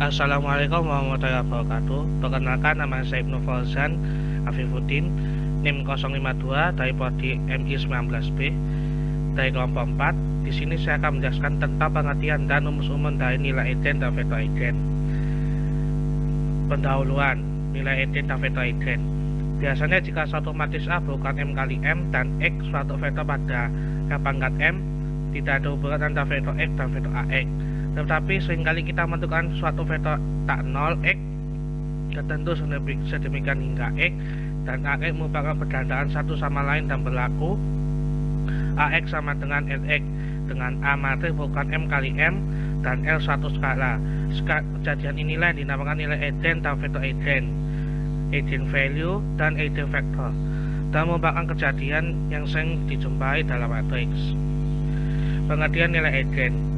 Assalamualaikum warahmatullahi wabarakatuh. Perkenalkan, nama saya Ibnu Fauzan Afifuddin, NIM 052 dari prodi MI 19B dari kelompok 4. Di sini saya akan menjelaskan tentang pengertian dan rumus-umum dari nilai eigen dan vektor eigen. Pendahuluan nilai eigen dan vektor eigen. Biasanya jika suatu matris A bukan M kali M dan X suatu vektor pada pangkat M, tidak ada hubungan antara vektor X dan vektor AX. Tetapi seringkali kita menentukan suatu vektor tak 0 X tertentu sedemikian hingga X dan AX merupakan berdasarkan satu sama lain dan berlaku AX sama dengan LX dengan A matris bukan M kali M dan L suatu skala. Kejadian inilah yang dinamakan nilai eigen dan vektor eigen, eigen value dan eigen vektor, dan merupakan kejadian yang sering dijumpai dalam matriks. Pengertian nilai eigen.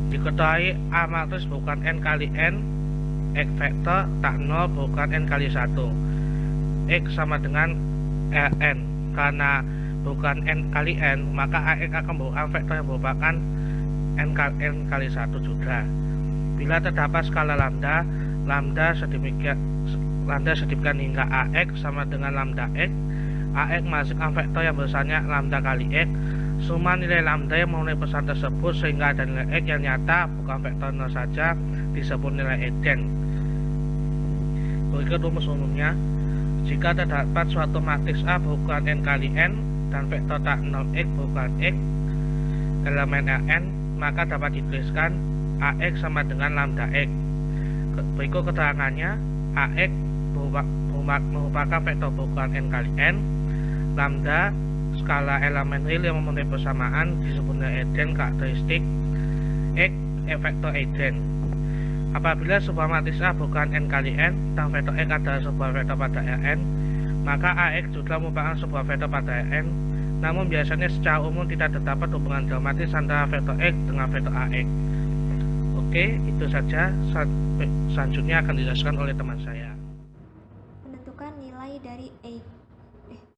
Diketahui A matris bukan N kali N, X vektor tak 0 bukan N kali 1, X sama dengan N. Karena bukan N kali N, maka AX akan merupakan vektor yang merupakan N kali 1 juga. Bila terdapat skala lambda sedemikian hingga AX sama dengan lambda X, AX menghasilkan vektor yang besarnya lambda kali X. Suma nilai lambda yang memenuhi pesan tersebut sehingga ada nilai X yang nyata bukan vektor 0 saja disebut nilai eigen. Berikut rumus umumnya. Jika terdapat suatu matriks A bukan N kali N dan vektor tak 0X bukan X elemen Rn, maka dapat dituliskan AX sama dengan lambda X. Berikut keterangannya. AX merupakan vektor bukan N kali N. Lambda skala elemen real yang memenuhi persamaan disebut nilai eigen karakteristik X vektor eigen. Apabila sebuah matriks A bukan N kali N dan vektor X adalah sebuah vektor pada Rn, maka AX juga merupakan sebuah vektor pada Rn. Namun biasanya secara umum tidak terdapat hubungan geometris antara vektor X dengan vektor AX. Oke, itu saja. Selanjutnya akan dijelaskan oleh teman saya.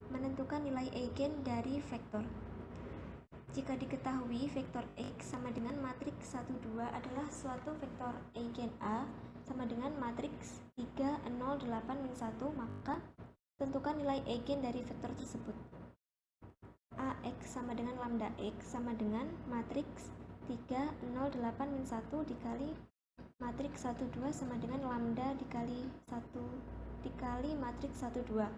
Menentukan nilai eigen dari vektor. Jika diketahui vektor X sama dengan matriks 1, 2 adalah suatu vektor eigen A sama dengan matriks 3, 0, 8, min 1, maka tentukan nilai eigen dari vektor tersebut. AX sama dengan lambda X sama dengan matriks 3, 0, 8, min 1 dikali matriks 1, 2 sama dengan lambda dikali matriks 1, 2.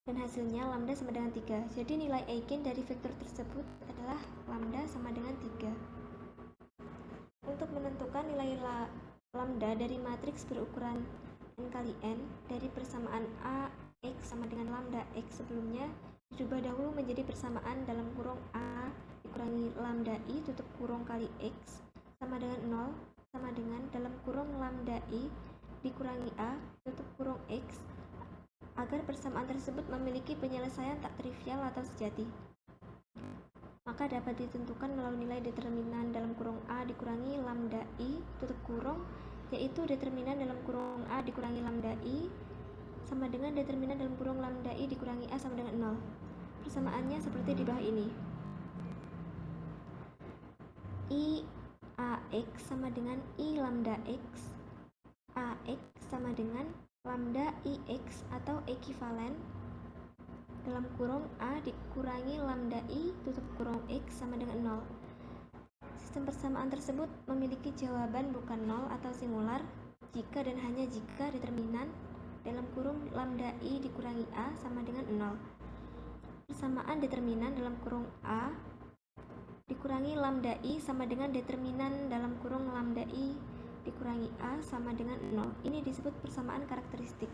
Dan hasilnya lambda sama dengan 3. Jadi nilai eigen dari vektor tersebut adalah lambda sama dengan 3. Untuk menentukan nilai lambda dari matriks berukuran n kali n dari persamaan A X sama dengan lambda X sebelumnya dirubah dahulu menjadi persamaan dalam kurung A dikurangi lambda I tutup kurung kali X sama dengan 0 sama dengan dalam kurung lambda I dikurangi A tutup kurung X, agar persamaan tersebut memiliki penyelesaian tak trivial atau sejati. Maka dapat ditentukan melalui nilai determinan dalam kurung A dikurangi lambda I tutup kurung, yaitu determinan dalam kurung A dikurangi lambda I sama dengan determinan dalam kurung lambda I dikurangi A sama dengan 0. Persamaannya seperti di bawah ini. I AX sama dengan I lambda X. AX sama dengan lambda IX atau ekuivalen dalam kurung A dikurangi lambda I tutup kurung X sama dengan 0. Sistem persamaan tersebut memiliki jawaban bukan 0 atau singular jika dan hanya jika determinan dalam kurung lambda I dikurangi A sama dengan 0. Persamaan determinan dalam kurung A dikurangi lambda I sama dengan determinan dalam kurung lambda I dikurangi A sama dengan 0. Ini disebut persamaan karakteristik.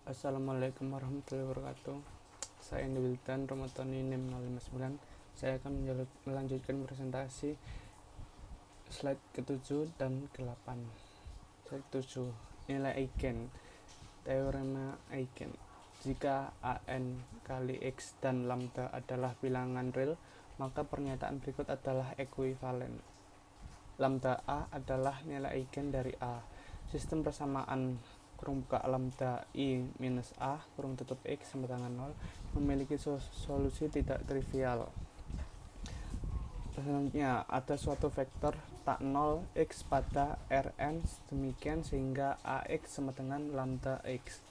Assalamualaikum warahmatullahi wabarakatuh. Saya Indi Wildan, Romatoni NIM 059. Saya akan melanjutkan presentasi slide ke-7 dan ke-8. Slide 7, nilai eigen. Teorema eigen. Jika AN kali X dan lambda adalah bilangan real, maka pernyataan berikut adalah ekuivalen. Lambda A adalah nilai eigen dari A. Sistem persamaan kurung buka lambda I minus A kurung tutup X sama dengan 0 memiliki solusi tidak trivial. Selanjutnya, ada suatu vektor tak 0 X pada Rn demikian sehingga Ax sama dengan lambda X.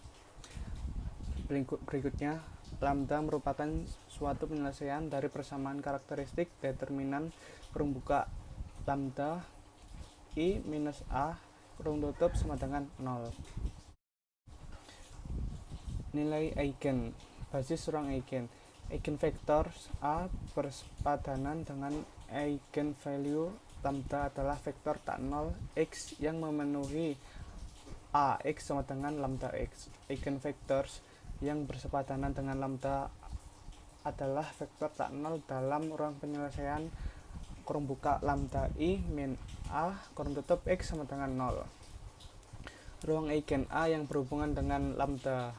Berikutnya, lambda merupakan suatu penyelesaian dari persamaan karakteristik determinan kurung buka lambda I minus A kurung tutup sama dengan 0. Nilai eigen, basis ruang eigen. Eigenvektor A bersepadanan dengan eigenvalue lambda adalah vektor tak 0 X yang memenuhi Ax sama dengan lambda X. Eigenvectors yang bersepadanan dengan lambda adalah vektor tak 0 dalam ruang penyelesaian kurung buka lambda I min A kurung tutup X sama dengan 0. Ruang eigen A yang berhubungan dengan lambda.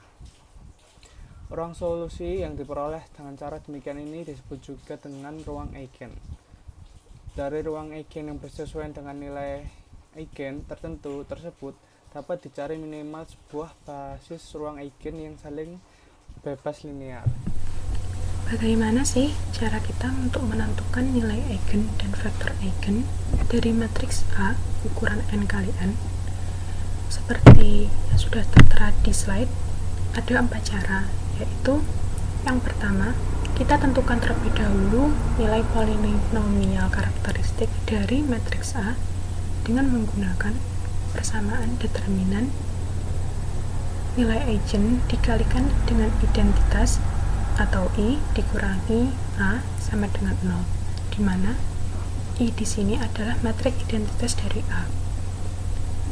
Ruang solusi yang diperoleh dengan cara demikian ini disebut juga dengan ruang eigen. Dari ruang eigen yang bersesuaian dengan nilai eigen tertentu tersebut dapat dicari minimal sebuah basis ruang eigen yang saling bebas linear. Bagaimana sih cara kita untuk menentukan nilai eigen dan vektor eigen dari matriks A ukuran n kali n? Seperti yang sudah tertera di slide, ada 4 cara, yaitu yang pertama, kita tentukan terlebih dahulu nilai polinomial karakteristik dari matriks A dengan menggunakan persamaan determinan nilai eigen dikalikan dengan identitas atau I dikurangi A sama dengan 0, di mana I di sini adalah matriks identitas dari A.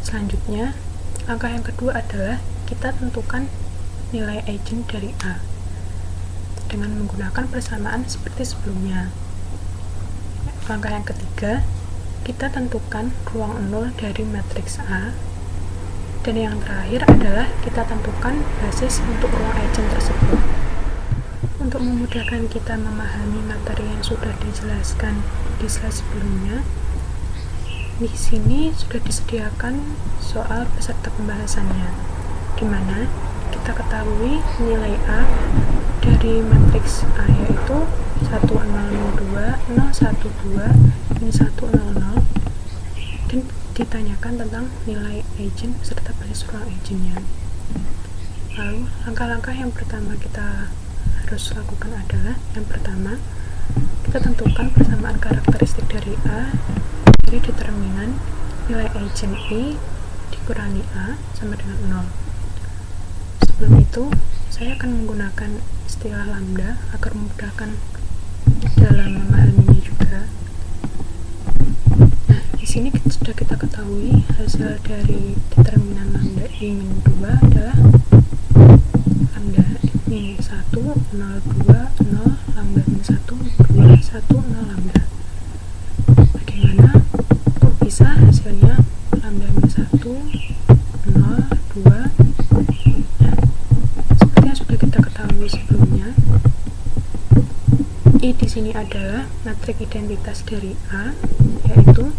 Selanjutnya, langkah yang kedua adalah kita tentukan nilai eigen dari A dengan menggunakan persamaan seperti sebelumnya. Langkah yang ketiga, kita tentukan ruang 0 dari matriks A, dan yang terakhir adalah kita tentukan basis untuk ruang eigen tersebut. Untuk memudahkan kita memahami materi yang sudah dijelaskan di slide sebelumnya, di sini sudah disediakan soal beserta pembahasannya, di mana kita ketahui nilai A dari matriks A yaitu 1 0 0 2 0 1 2 ini 1 0 0, dan ditanyakan tentang nilai eigen serta basis ruang eigennya. Lalu langkah-langkah yang pertama kita harus lakukan adalah, yang pertama kita tentukan persamaan karakteristik dari A dari determinan nilai eigen I dikurangi A sama dengan 0. Sebelum itu, saya akan menggunakan istilah lambda agar memudahkan dalam memahaminya juga. Nah, di sini sudah kita ketahui hasil dari determinan lambda I min 2 adalah lambda min 1 0 2 0 lambda min 1 2 1 0 lambda. Bagaimana kok bisa hasilnya lambda min 1 0 2? Kita ketahui sebelumnya, I di sini adalah matriks identitas dari A, yaitu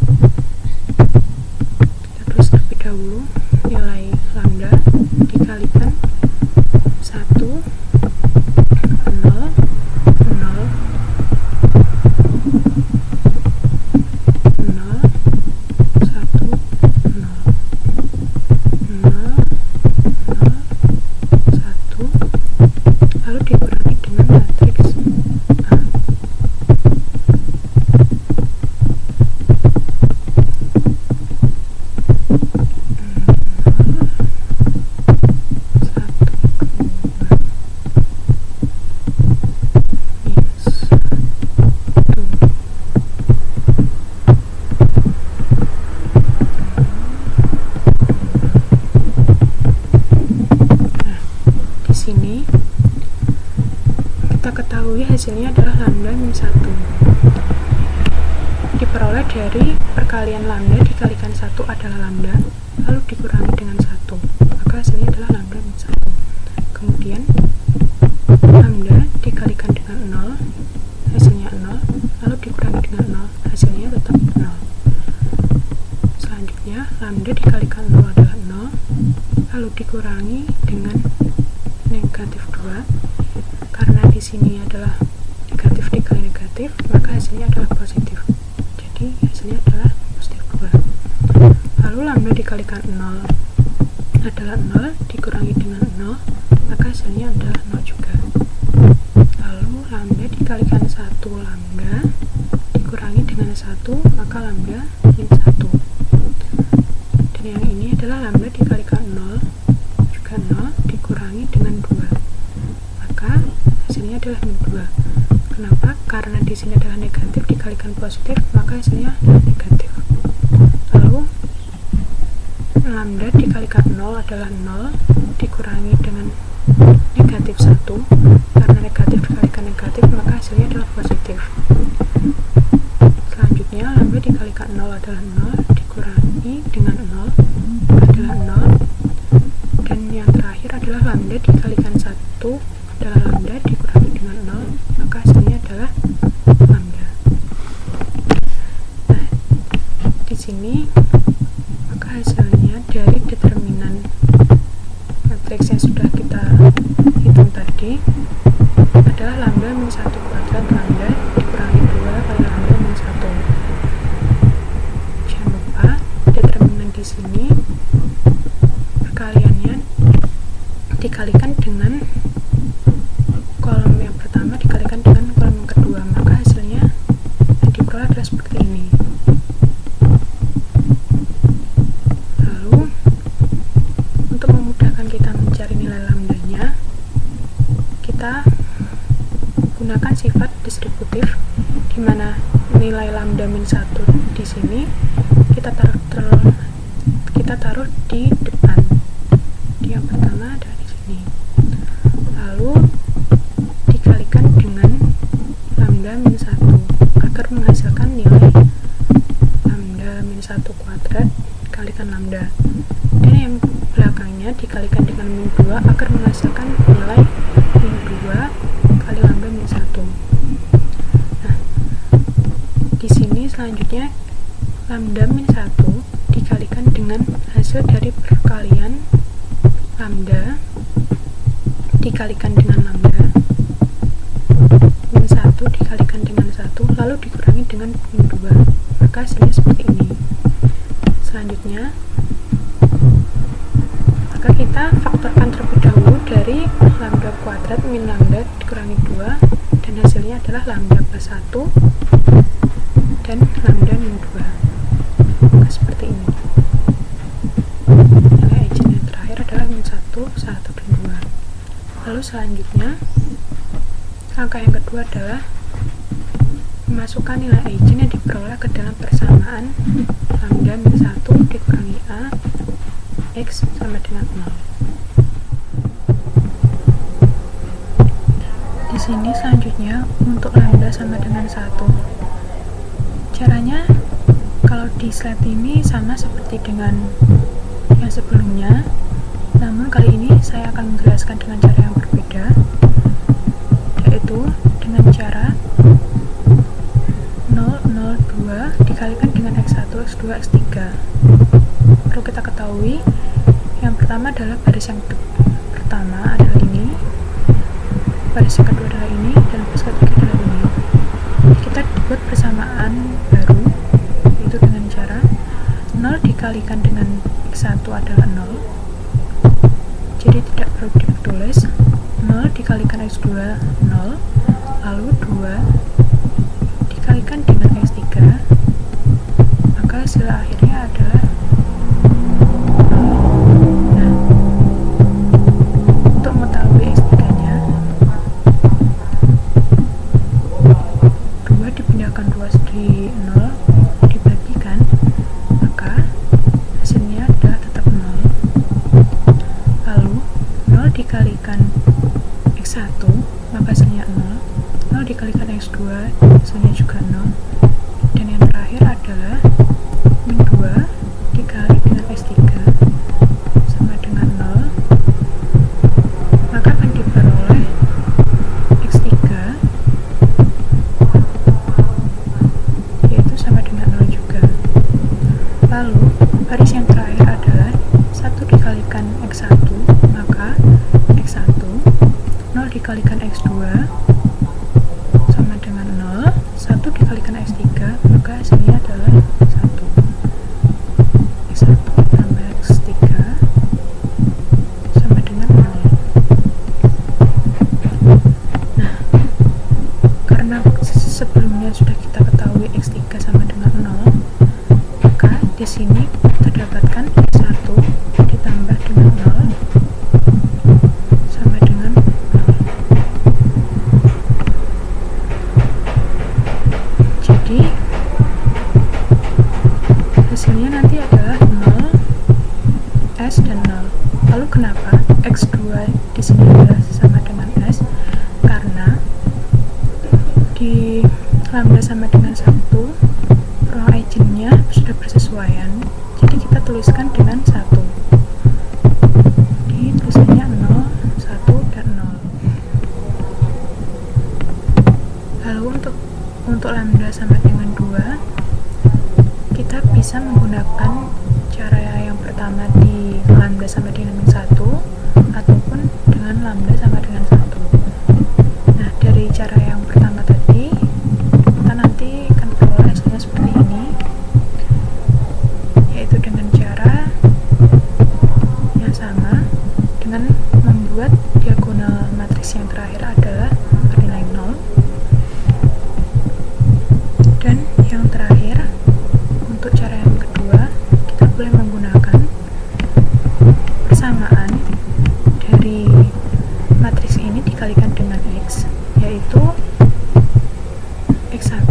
kita tulis terlebih dahulu nilai lambda dikalikan 1 0 0 hasilnya adalah lambda min 1 diperoleh dari perkalian lambda dikalikan 1 adalah lambda lalu dikurangi dengan 1, maka hasilnya adalah lambda min 1. Kemudian lambda dikalikan dengan 0 hasilnya 0, lalu dikurangi dengan 0 hasilnya tetap 0. Selanjutnya lambda dikalikan 0 adalah 0 lalu dikurangi dengan negatif 2. Karena di sini adalah negatif dikali negatif, maka hasilnya adalah positif. Jadi hasilnya adalah positif dikalikan 0 adalah 0 dikurangi dengan 0, maka hasilnya adalah 0 juga. Lalu lambda dikalikan 1 lambda dikurangi dengan 1, maka lambda min 1. Dan yang ini adalah lambda dikalikan 0 juga 0 dikurangi dengan 2, maka hasilnya adalah min 2. Kenapa? Karena di sini adalah negatif dikalikan positif, maka hasilnya adalah negatif. Lalu lambda dikalikan 0 adalah 0 dikurangi dengan negatif 1, karena negatif dikalikan negatif maka hasilnya adalah positif. Selanjutnya lambda dikalikan 0 adalah 0 dikurangi dengan 0 adalah 0, dan yang terakhir adalah lambda dikalikan 1 adalah lambda dikurangi dengan 0, maka hasilnya adalah lambda. Nah, di sini maka hasilnya dari determinan matriks yang sudah kita hitung tadi adalah lambda min 1 kuadrat lambda dikurangi 2 kali lambda min 1. Jangan lupa determinan di sini perkaliannya dikalikan dengan kolom yang pertama dikalikan dengan kolom yang kedua, maka hasilnya yang diperoleh adalah seperti ini. Lalu untuk memudahkan kita mencari nilai lambdanya, kita gunakan sifat distributif, di mana nilai lambda min 1 di sini kita taruh di depan, di yang pertama ada di sini, lalu dikalikan dengan lambda min 1 agar menghasilkan nilai lambda min 1 kuadrat dikalikan lambda, dan yang belakangnya dikalikan dengan min 2 agar menghasilkan nilai min 2 kali lambda min 1. Nah, di sini selanjutnya lambda min 1 dikalikan dengan hasil dari perkalian lambda dikalikan dengan lambda min 1 dikalikan dengan 1 lalu dikurangi dengan min 2, maka hasilnya seperti ini. Selanjutnya maka kita faktorkan terlebih dahulu dari lambda kuadrat min lambda dikurangi 2, dan hasilnya adalah lambda plus 1 dan lambda min 2, maka seperti ini. Nilai eigen yang terakhir adalah min 1, 1 dan 2. Lalu selanjutnya langkah yang kedua adalah memasukkan nilai eigen yang diperoleh ke dalam persamaan lambda min 1 dikurangi a x sama dengan 0. Di sini selanjutnya untuk lambda sama dengan 1. Caranya kalau di slide ini sama seperti dengan yang sebelumnya, namun kali ini saya akan menjelaskan dengan cara yang berbeda, yaitu dengan cara 0,02 dikalikan dengan x1, x2, x3. Perlu kita ketahui, yang pertama adalah baris yang pertama adalah ini, baris yang kedua adalah ini, dan baris ketiga adalah ini. Kita buat persamaan baru, yaitu dengan cara 0 dikalikan dengan x1 adalah 0, jadi tidak perlu ditulis. 0 dikalikan x2 0, lalu 2 dikalikan dengan x3, maka hasil akhirnya adalah 0. Nah, untuk mengetahui x3 nya 2 dipindahkan ruas di 0 dibagikan, maka hasilnya adalah tetap 0. Lalu 0 dikalikan x1 maka hasilnya 0, 0 dikalikan x2 hasilnya juga 0, dan yang terakhir adalah min 2 dikali dengan x3 sama dengan 0, maka akan diperoleh x3 yaitu sama dengan 0 juga. Lalu baris yang terakhir adalah 1 dikalikan x1 maka x1, 0 dikalikan x2 sama dengan 0, 1 dikalikan x3 maka hasilnya adalah 1, x1 tambah sama dengan 1, ruang eigennya sudah bersesuaian, jadi kita tuliskan dengan 1. Jadi tulisannya 0, 1, dan 0. Lalu untuk lambda sama dengan 2, kita bisa menggunakan cara yang pertama di lambda sama dengan 1 ataupun dengan lambda sama dengan 1. Nah, dari cara yang pertama tadi kita nanti akan peroleh hasilnya seperti ini, yaitu dengan cara yang sama dengan membuat diagonal matriks yang terakhir adalah bernilai 0, dan yang terakhir untuk cara yang kedua kita boleh menggunakan persamaan dari matriks ini dikalikan dengan X, yaitu X1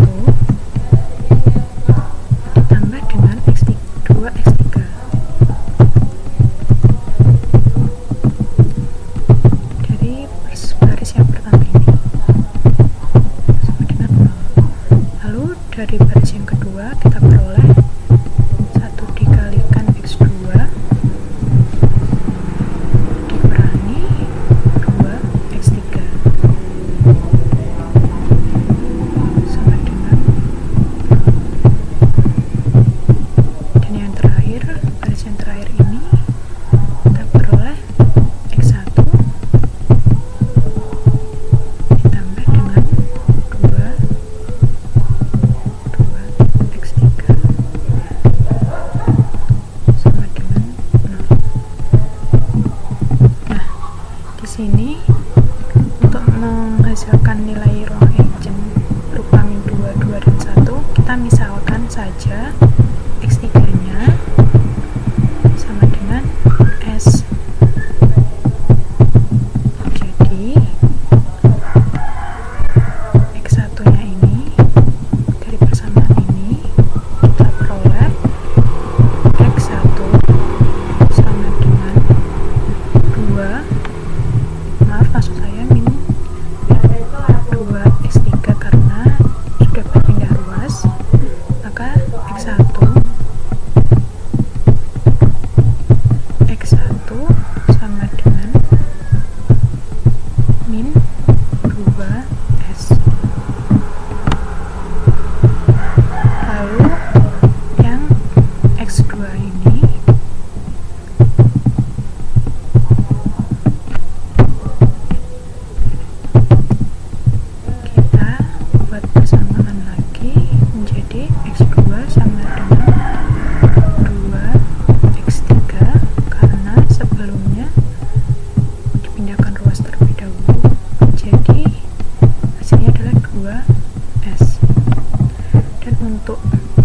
ditambah dengan X2, X3. Dari baris yang pertama ini sama dengan 0. Lalu dari baris yang kedua kita peroleh 1 dikalikan X2 dikurangi 2 X3 sama dengan 0. Dan yang terakhir, baris yang terakhir ini kita peroleh X1 ditambah dengan 2 X3 sama dengan 0. Nah, di sini untuk menghasilkan nilai ruang eigen berupa min 2, 2, dan 1, kita misalkan saja X3-nya sama dengan S. Jadi X1-nya ini dari persamaan ini kita peroleh X1 sama dengan 2, maaf maksud saya min 2 X3 karena sudah berpindah ruas, maka X1 sama dengan min 2S. Lalu yang X2 ini kita buat persamaan lagi menjadi X2 sama dengan 2 X3 karena sebelumnya dipindahkan ruas terlebih dahulu, jadi hasilnya adalah 2S. Dan untuk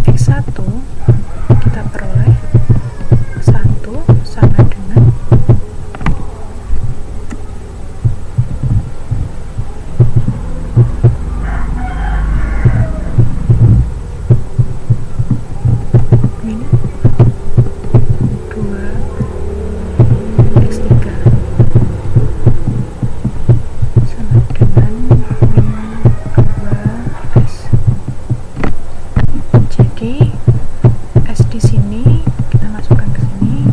X1 kita peroleh 1 sama dengan min 2 X3 sama dengan min 2S. Jadi S di sini kita masukkan ke sini,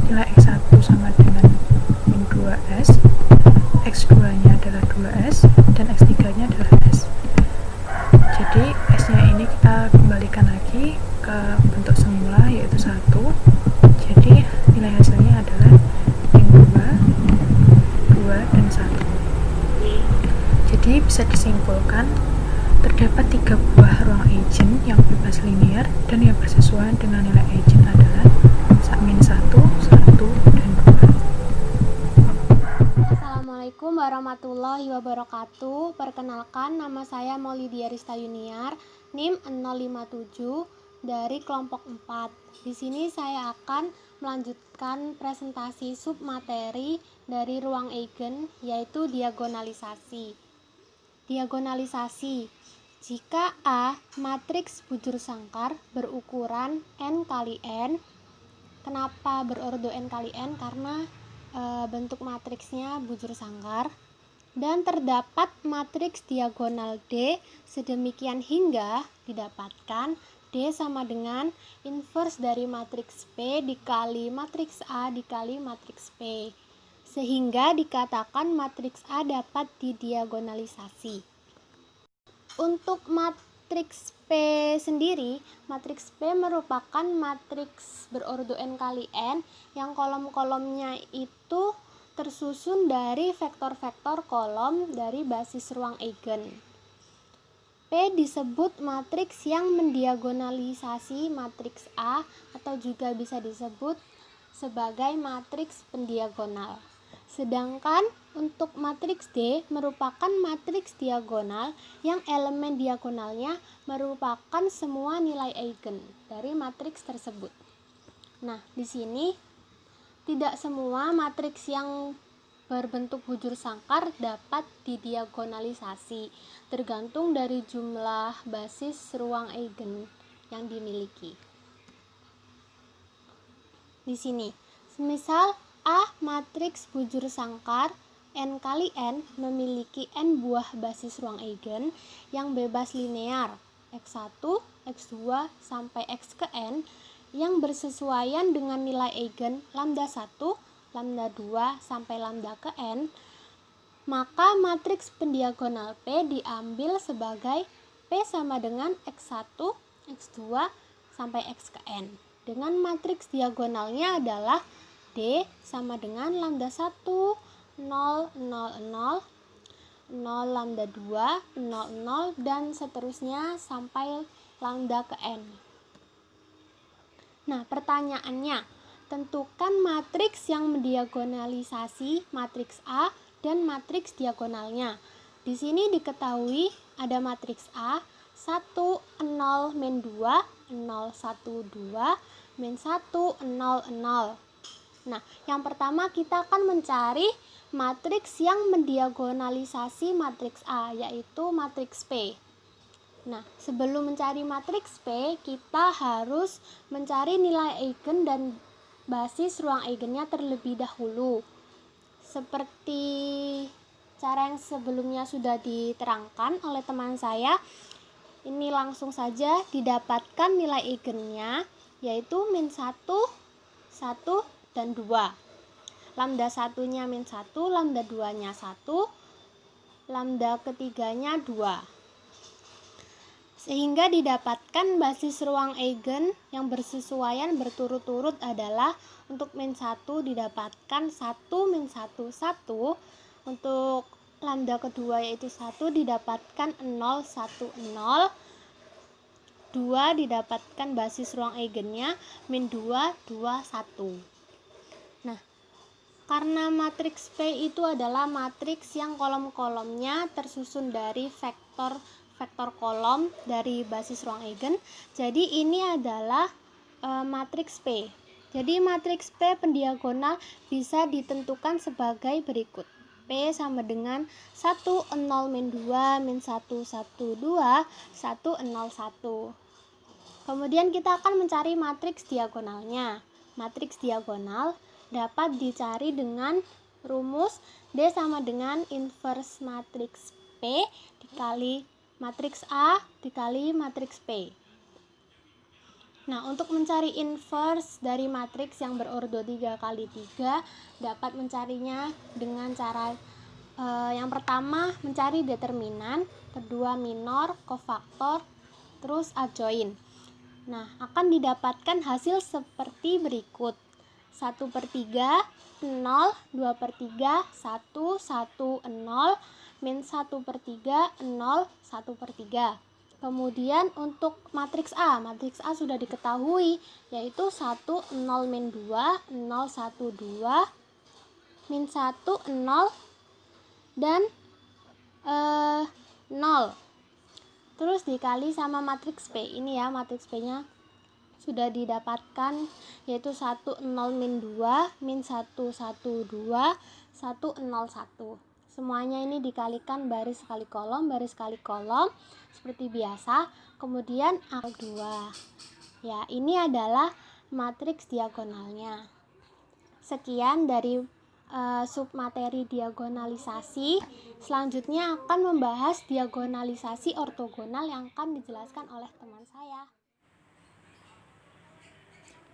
nilai X1 sama dengan min 2S, X2-nya adalah 2S, dan X3-nya adalah S. Jadi S-nya ini kita kembalikan lagi ke bentuk semula, yaitu 1. Jadi nilai hasilnya adalah min 2, 2, dan 1. Jadi bisa disimpulkan terdapat 3 buah ruang eigen yang bebas linear dan yang bersesuaian dengan nilai eigen adalah min 1, 1, dan 2. Assalamualaikum warahmatullahi wabarakatuh. Perkenalkan, nama saya Maulidia Rista Yuniar, NIM 057 dari kelompok 4. Di sini saya akan melanjutkan presentasi submateri dari ruang eigen, yaitu diagonalisasi. Diagonalisasi. Jika A matriks bujur sangkar berukuran n kali n. Kenapa berordo n kali n? Karena bentuk matriksnya bujur sangkar. dan terdapat matriks diagonal D sedemikian hingga didapatkan D sama dengan inverse dari matriks P dikali matriks A dikali matriks P, sehingga dikatakan matriks A dapat didiagonalisasi. Untuk matriks P sendiri, matriks P merupakan matriks berordo n kali n yang kolom-kolomnya itu tersusun dari vektor-vektor kolom dari basis ruang eigen. P disebut matriks yang mendiagonalisasi matriks A atau juga bisa disebut sebagai matriks pendiagonal. Sedangkan untuk matriks D merupakan matriks diagonal yang elemen diagonalnya merupakan semua nilai eigen dari matriks tersebut. Nah, di sini tidak semua matriks yang berbentuk bujur sangkar dapat didiagonalisasi, tergantung dari jumlah basis ruang eigen yang dimiliki. Di sini, semisal A matriks bujur sangkar n kali n memiliki n buah basis ruang eigen yang bebas linear x1, x2 sampai x ke n yang bersesuaian dengan nilai eigen lambda 1, lambda 2 sampai lambda ke n, maka matriks pendiagonal P diambil sebagai P sama dengan x1, x2 sampai x ke n. Dengan matriks diagonalnya adalah D sama dengan lambda 1, 0, 0, 0, 0, lambda 2, 0, 0, dan seterusnya sampai lambda ke n. Nah, pertanyaannya, tentukan matriks yang mendiagonalisasi matriks A dan matriks diagonalnya. Di sini diketahui ada matriks A 1, 0, min 2, 0, 1, 2, min 1, 0, 0. Nah, yang pertama kita akan mencari matriks yang mendiagonalisasi matriks A, yaitu matriks P. Nah, sebelum mencari matriks P, kita harus mencari nilai eigen dan basis ruang eigennya terlebih dahulu. Seperti cara yang sebelumnya sudah diterangkan oleh teman saya, ini langsung saja didapatkan nilai eigennya, yaitu min 1, 1, dan 2. Lambda 1-nya min 1, lambda 2-nya 1, lambda ketiganya 2. Sehingga didapatkan basis ruang eigen yang bersesuaian berturut-turut adalah untuk min 1 didapatkan 1, min 1, 1. Untuk lambda kedua yaitu 1 didapatkan 0, 1, 0. 2 didapatkan basis ruang eigennya min 2, 2, 1. Nah, karena matriks P itu adalah matriks yang kolom-kolomnya tersusun dari vektor kolom dari basis ruang eigen, jadi ini adalah matriks P. Jadi matriks P pendiagonal bisa ditentukan sebagai berikut. P sama dengan 1, 0, min 2, min 1, 1, 2, 1, 0, 1. Kemudian kita akan mencari matriks diagonalnya. Matriks diagonal dapat dicari dengan rumus D sama dengan inverse matriks P dikali matriks A dikali matriks P. Nah, untuk mencari inverse dari matriks yang berordo 3 kali 3 dapat mencarinya dengan cara yang pertama mencari determinan, kedua minor, kofaktor, terus adjoint. Nah, akan didapatkan hasil seperti berikut. 1/3, 0, 2/3, 1, 1, 0, min 1/3, 0, 1/3. Kemudian untuk matriks A sudah diketahui, yaitu 1, 0, min 2, 0, 1, 2, min 1, 0, dan 0. Terus dikali sama matriks P. Ini ya, matriks P-nya sudah didapatkan, yaitu 1, 0, min 2, min 1, 1, 2, 1, 0, 1. Semuanya ini dikalikan baris kali kolom, seperti biasa. Kemudian A2. Ya, ini adalah matriks diagonalnya. Sekian dari submateri diagonalisasi. Selanjutnya akan membahas diagonalisasi ortogonal yang akan dijelaskan oleh teman saya.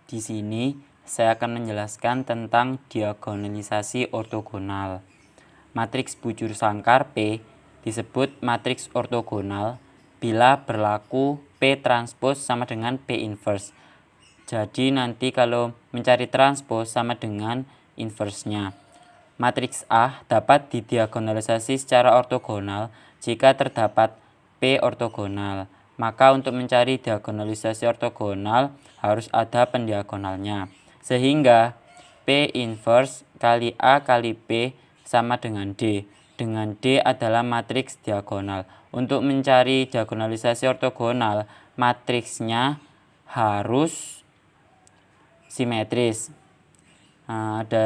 Di sini saya akan menjelaskan tentang diagonalisasi ortogonal. Matriks bujur sangkar P disebut matriks ortogonal bila berlaku P transpose sama dengan P inverse. Jadi nanti kalau mencari transpose sama dengan inverse-nya. Matriks A dapat didiagonalisasi secara ortogonal jika terdapat P ortogonal. Maka untuk mencari diagonalisasi ortogonal harus ada pendiagonalnya. Sehingga P inverse kali A kali P sama dengan D. Dengan D adalah matriks diagonal. Untuk mencari diagonalisasi ortogonal, matriksnya harus simetris. Ada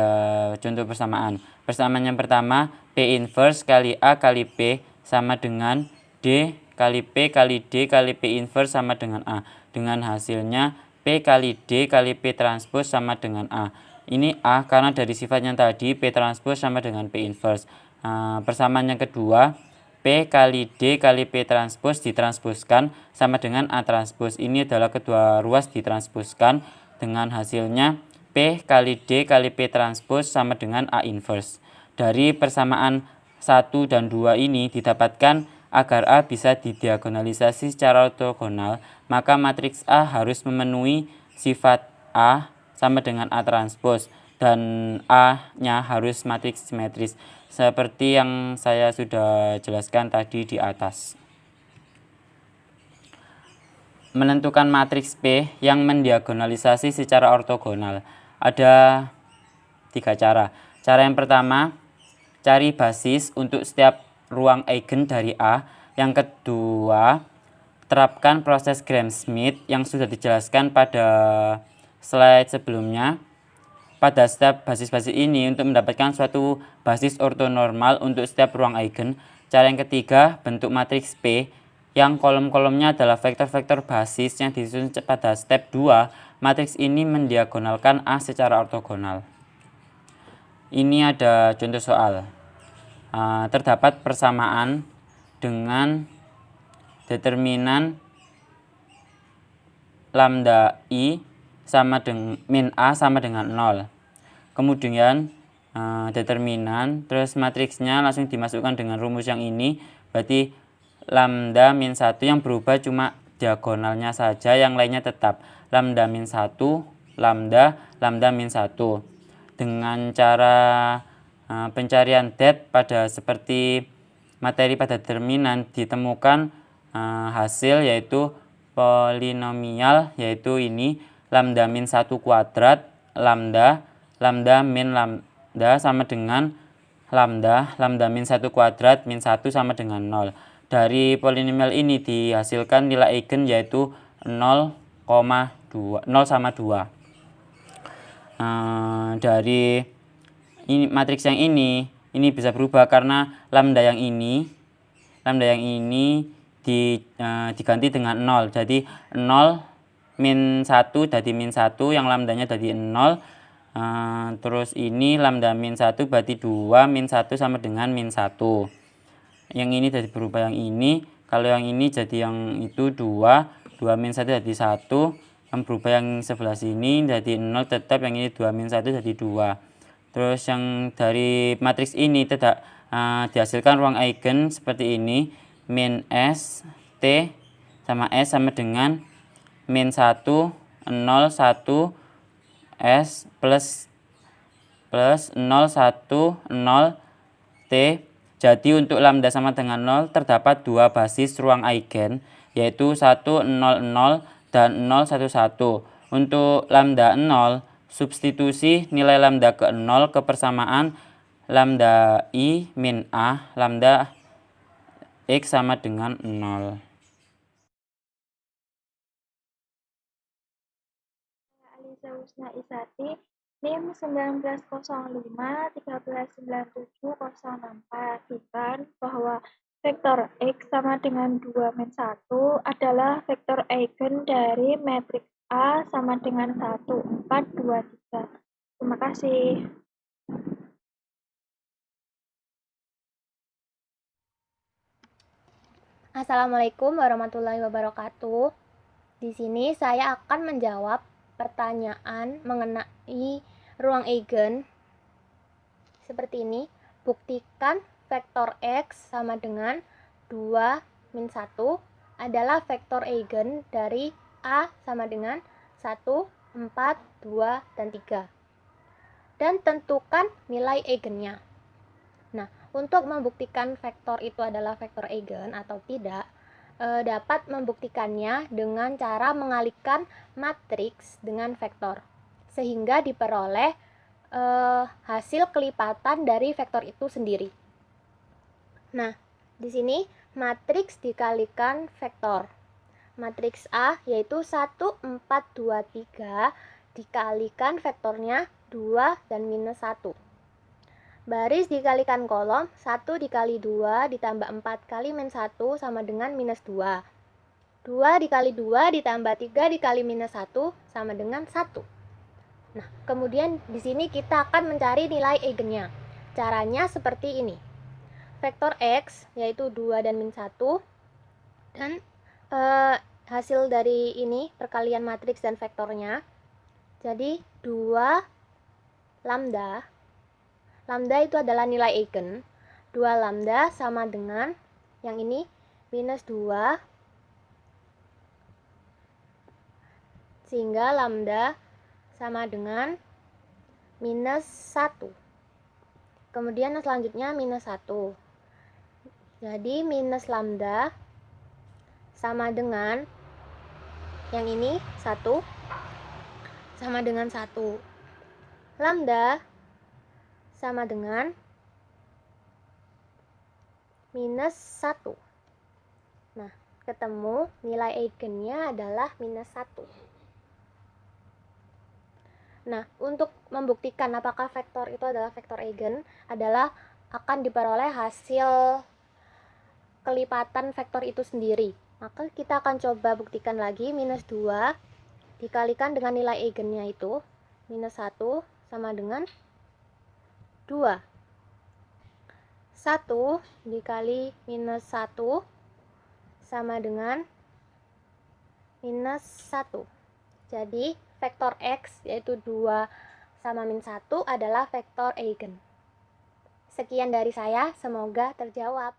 contoh persamaan. Persamaan yang pertama, P inverse kali A kali P sama dengan D kali P kali D kali P inverse sama dengan A. Dengan hasilnya P kali D kali P transpose sama dengan A. Ini A karena dari sifatnya tadi P transpose sama dengan P inverse. Persamaan yang kedua, P kali D kali P transpose ditransposkan sama dengan A transpose. Ini adalah kedua ruas ditransposkan, dengan hasilnya P kali D kali P transpose sama dengan A inverse. Dari persamaan 1 dan 2 ini didapatkan agar A bisa didiagonalisasi secara ortogonal, maka matriks A harus memenuhi sifat A sama dengan A transpose dan A-nya harus matriks simetris seperti yang saya sudah jelaskan tadi di atas. Menentukan matriks P yang mendiagonalisasi secara ortogonal. Ada 3 cara. Cara yang pertama, cari basis untuk setiap ruang eigen dari A. Yang kedua, terapkan proses Gram-Schmidt yang sudah dijelaskan pada slide sebelumnya. Pada setiap basis-basis ini untuk mendapatkan suatu basis ortonormal untuk setiap ruang eigen. Cara yang ketiga, bentuk matriks P yang kolom-kolomnya adalah vektor-vektor basis yang disusun pada step 2. Matriks ini mendiagonalkan A secara ortogonal. Ini ada contoh soal. Terdapat persamaan dengan determinan lambda I sama dengan min A sama dengan 0. Kemudian determinan, terus matriksnya langsung dimasukkan dengan rumus yang ini, berarti lambda min 1 yang berubah cuma diagonalnya saja, yang lainnya tetap. Lambda min 1, lambda min 1. Dengan cara pencarian det pada seperti materi pada determinan ditemukan hasil yaitu polinomial, yaitu ini lambda min 1 kuadrat lambda min lambda sama dengan lambda min 1 kuadrat min 1 sama dengan 0. Dari polinomial ini dihasilkan nilai eigen yaitu 0 sama 2. Dari ini matriks yang ini bisa berubah karena lambda yang ini diganti dengan 0. Jadi 0 min 1 jadi min 1, yang lambdanya jadi 0. Terus ini lambda min 1 berarti 2 min 1 sama dengan min 1. Yang ini jadi berubah yang ini. Kalau yang ini jadi yang itu 2 min 1 jadi 1. Yang berubah yang sebelah sini jadi 0 tetap, yang ini 2 min 1 jadi 2. Terus yang dari matriks ini tidak dihasilkan ruang eigen seperti ini. Min S T sama S sama dengan min 1 0 1 S plus 0 1 0 T. Jadi untuk lambda sama dengan 0 terdapat 2 basis ruang eigen yaitu 1 0 0 dan 0 1 1. Untuk lambda 0 substitusi nilai lambda ke 0 ke persamaan lambda I min A lambda X sama dengan 0. Aliza Husna Isati, NIM 1905-1397-064, pastikan bahwa vektor X sama dengan 2 min 1 adalah vektor eigen dari matriks A sama dengan 1, 4, 2, 3. Terima kasih. Assalamualaikum warahmatullahi wabarakatuh. Di sini saya akan menjawab pertanyaan mengenai ruang eigen seperti ini. Buktikan vektor X sama dengan 2 min 1 adalah vektor eigen dari A sama dengan 1, 4, 2, dan 3. Dan tentukan nilai eigennya. Nah, untuk membuktikan vektor itu adalah vektor eigen atau tidak, dapat membuktikannya dengan cara mengalihkan matriks dengan vektor, sehingga diperoleh hasil kelipatan dari vektor itu sendiri. Nah, di sini matriks dikalikan vektor. Matriks A yaitu 1, 4, 2, 3 dikalikan vektornya 2 dan minus 1. Baris dikalikan kolom, 1 dikali 2 ditambah 4 kali min 1 sama dengan minus 2. 2 dikali 2 ditambah 3 dikali minus 1 sama dengan 1. Nah, kemudian di sini kita akan mencari nilai eigennya. Caranya seperti ini. Vektor X yaitu 2 dan min 1. Dan hasil dari ini perkalian matriks dan vektornya. Jadi 2 lambda. Lambda itu adalah nilai eigen. 2 lambda sama dengan yang ini minus 2. Sehingga lambda sama dengan minus 1. Kemudian selanjutnya minus 1. Jadi minus lambda sama dengan yang ini 1 sama dengan 1. Lambda sama dengan minus 1. Nah, ketemu nilai eigennya adalah minus 1. Nah, untuk membuktikan apakah vektor itu adalah vektor eigen adalah akan diperoleh hasil kelipatan vektor itu sendiri. Maka kita akan coba buktikan lagi. Minus 2 dikalikan dengan nilai eigennya itu minus 1 sama dengan 2. 1 dikali minus 1 sama dengan minus 1. Jadi vektor X yaitu 2 sama min 1 adalah vektor eigen. Sekian dari saya, semoga terjawab.